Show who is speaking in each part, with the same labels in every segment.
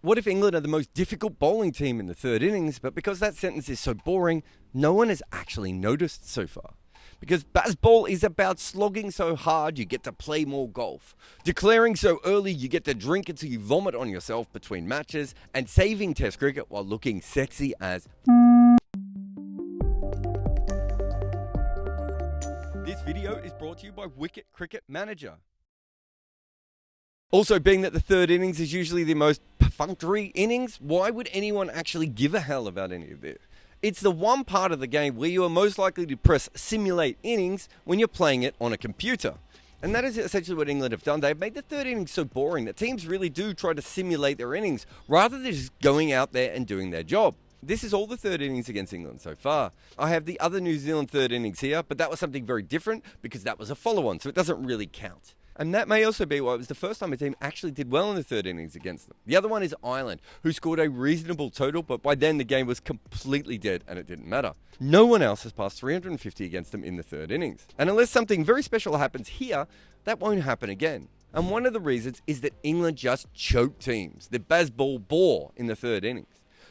Speaker 1: What if England are the most difficult bowling team in the third innings, but because that sentence is so boring, no one has actually noticed so far? Because baseball is about slogging so hard you get to play more golf, declaring so early you get to drink until you vomit on yourself between matches, and saving Test cricket while looking sexy as This video is brought to you by Wicket Cricket Manager. Also, being that the third innings is usually the most perfunctory innings, why would anyone actually give a hell about any of this? It's the one part of the game where you are most likely to press simulate innings when you're playing it on a computer. And that is essentially what England have done. They've made the third innings so boring that teams really do try to simulate their innings rather than just going out there and doing their job. This is all the third innings against England so far. I have the other New Zealand third innings here, but that was something very different because that was a follow-on, so it doesn't really count. And that may also be why it was the first time a team actually did well in the third innings against them. The other one is Ireland, who scored a reasonable total, but by then the game was completely dead and it didn't matter. No one else has passed 350 against them in the third innings. And unless something very special happens here, that won't happen again. And one of the reasons is that England just choked teams. The baseball bore in the third innings.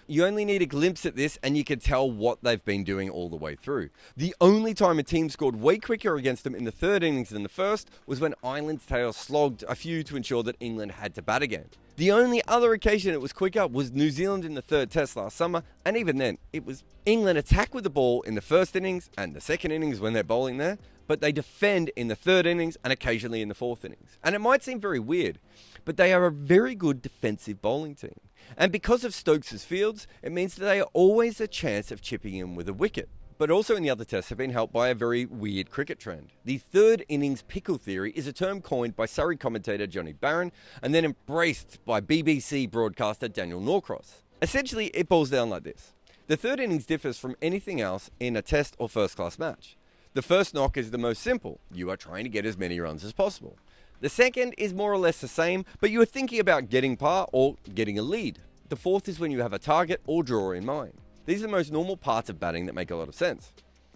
Speaker 1: You only need a glimpse at this and you can tell what they've been doing all the way through. The only time a team scored way quicker against them in the third innings than the first was when Ireland's tail slogged a few to ensure that England had to bat again. The only other occasion it was quicker was New Zealand in the third test last summer, and even then, it was England attack with the ball in the first innings and the second innings when they're bowling there, but they defend in the third innings and occasionally in the fourth innings. And it might seem very weird, but they are a very good defensive bowling team. And because of Stokes' fields, it means that they are always a chance of chipping in with a wicket. But also in the other tests have been helped by a very weird cricket trend. The third innings pickle theory is a term coined by Surrey commentator Johnny Barron and then embraced by BBC broadcaster Daniel Norcross. Essentially, it boils down like this. The third innings differs from anything else in a test or first-class match. The first knock is the most simple. You are trying to get as many runs as possible. The second is more or less the same, but you are thinking about getting par or getting a lead. The fourth is when you have a target or draw in mind. These are the most normal parts of batting that make a lot of sense.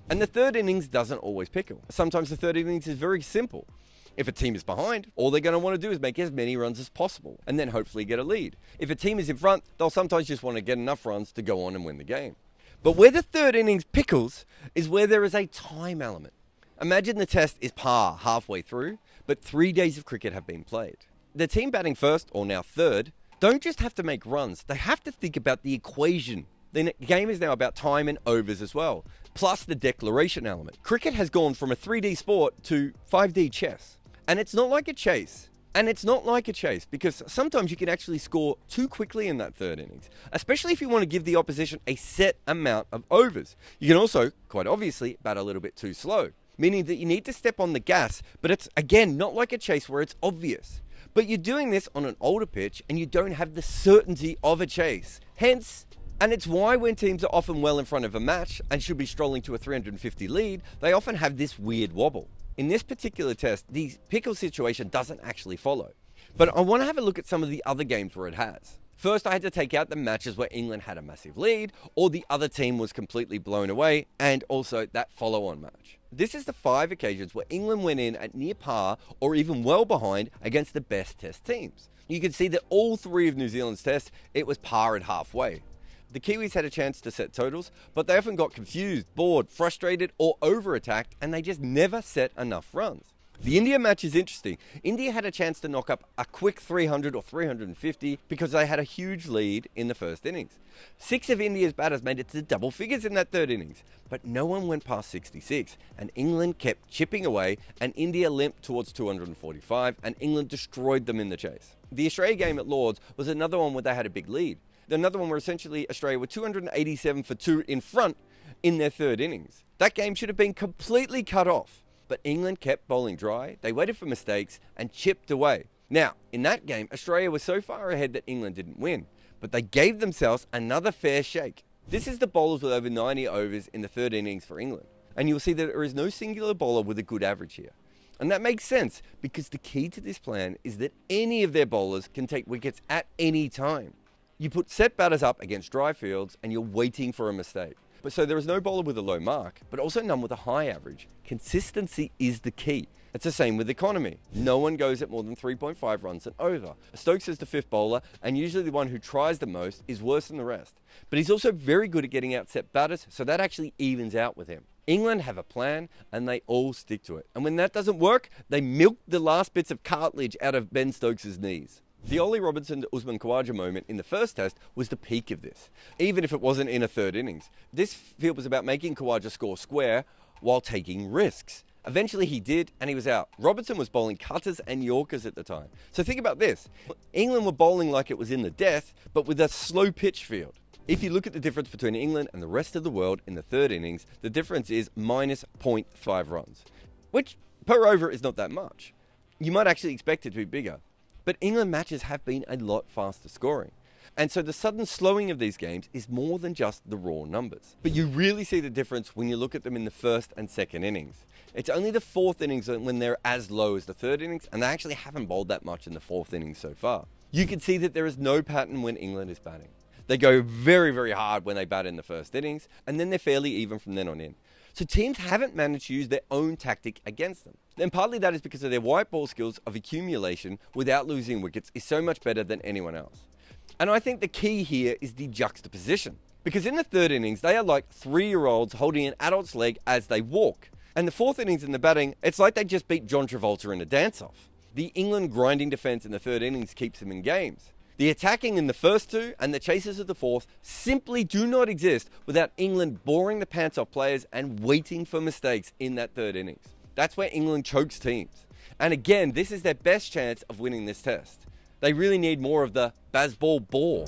Speaker 1: And the third innings doesn't always pickle. Sometimes the third innings is very simple. If a team is behind, all they're going to want to do is make as many runs as possible and then hopefully get a lead. If a team is in front, they'll sometimes just want to get enough runs to go on and win the game. But where the third innings pickles is where there is a time element. Imagine the test is par halfway through, but 3 days of cricket have been played. The team batting first, or now third, don't just have to make runs, they have to think about the equation. The game is now about time and overs as well, plus the declaration element. Cricket has gone from a 3D sport to 5D chess. And it's not like a chase. Because sometimes you can actually score too quickly in that third innings, especially if you want to give the opposition a set amount of overs. You can also, quite obviously, bat a little bit too slow, meaning that you need to step on the gas, but it's, again, not like a chase where it's obvious. But you're doing this on an older pitch and you don't have the certainty of a chase. Hence, and it's why when teams are often well in front of a match and should be strolling to a 350 lead, they often have this weird wobble. In this particular test, the pickle situation doesn't actually follow. But I want to have a look at some of the other games where it has. First, I had to take out the matches where England had a massive lead, or the other team was completely blown away, and also that follow-on match. This is the 5 occasions where England went in at near par, or even well behind, against the best test teams. You can see that all 3 of New Zealand's tests, it was par at halfway. The Kiwis had a chance to set totals, but they often got confused, bored, frustrated, or over-attacked, and they just never set enough runs. The India match is interesting. India had a chance to knock up a quick 300 or 350 because they had a huge lead in the first innings. 6 of India's batters made it to double figures in that third innings, but no one went past 66, and England kept chipping away, and India limped towards 245, and England destroyed them in the chase. The Australia game at Lords was another one where they had a big lead. Another one where essentially Australia were 287 for 2 in front in their third innings. That game should have been completely cut off. But England kept bowling dry, they waited for mistakes, and chipped away. Now, in that game, Australia was so far ahead that England didn't win, but they gave themselves another fair shake. This is the bowlers with over 90 overs in the third innings for England. And you'll see that there is no singular bowler with a good average here. And that makes sense, because the key to this plan is that any of their bowlers can take wickets at any time. You put set batters up against dry fields, and you're waiting for a mistake. But so there is no bowler with a low mark, but also none with a high average. Consistency is the key. It's the same with economy. No one goes at more than 3.5 runs and over. Stokes is the fifth bowler, and usually the one who tries the most is worse than the rest. But he's also very good at getting out set batters, so that actually evens out with him. England have a plan, and they all stick to it. And when that doesn't work, they milk the last bits of cartilage out of Ben Stokes' knees. The Ollie Robinson to Usman Khawaja moment in the first test was the peak of this, even if it wasn't in a third innings. This field was about making Khawaja score square while taking risks. Eventually he did, and he was out. Robinson was bowling cutters and Yorkers at the time. So think about this. England were bowling like it was in the death, but with a slow pitch field. If you look at the difference between England and the rest of the world in the third innings, the difference is minus 0.5 runs, which per over is not that much. You might actually expect it to be bigger. But England matches have been a lot faster scoring. And so the sudden slowing of these games is more than just the raw numbers. But you really see the difference when you look at them in the first and second innings. It's only the fourth innings when they're as low as the third innings, and they actually haven't bowled that much in the fourth innings so far. You can see that there is no pattern when England is batting. They go very, very hard when they bat in the first innings, and then they're fairly even from then on in. So teams haven't managed to use their own tactic against them. And partly that is because of their white ball skills of accumulation without losing wickets is so much better than anyone else. And I think the key here is the juxtaposition. Because in the third innings, they are like 3-year-olds holding an adult's leg as they walk. And the fourth innings in the batting, it's like they just beat John Travolta in a dance-off. The England grinding defence in the third innings keeps them in games. The attacking in the first two and the chases of the fourth simply do not exist without England boring the pants off players and waiting for mistakes in that third innings. That's where England chokes teams. And again, this is their best chance of winning this test. They really need more of the Bazball ball.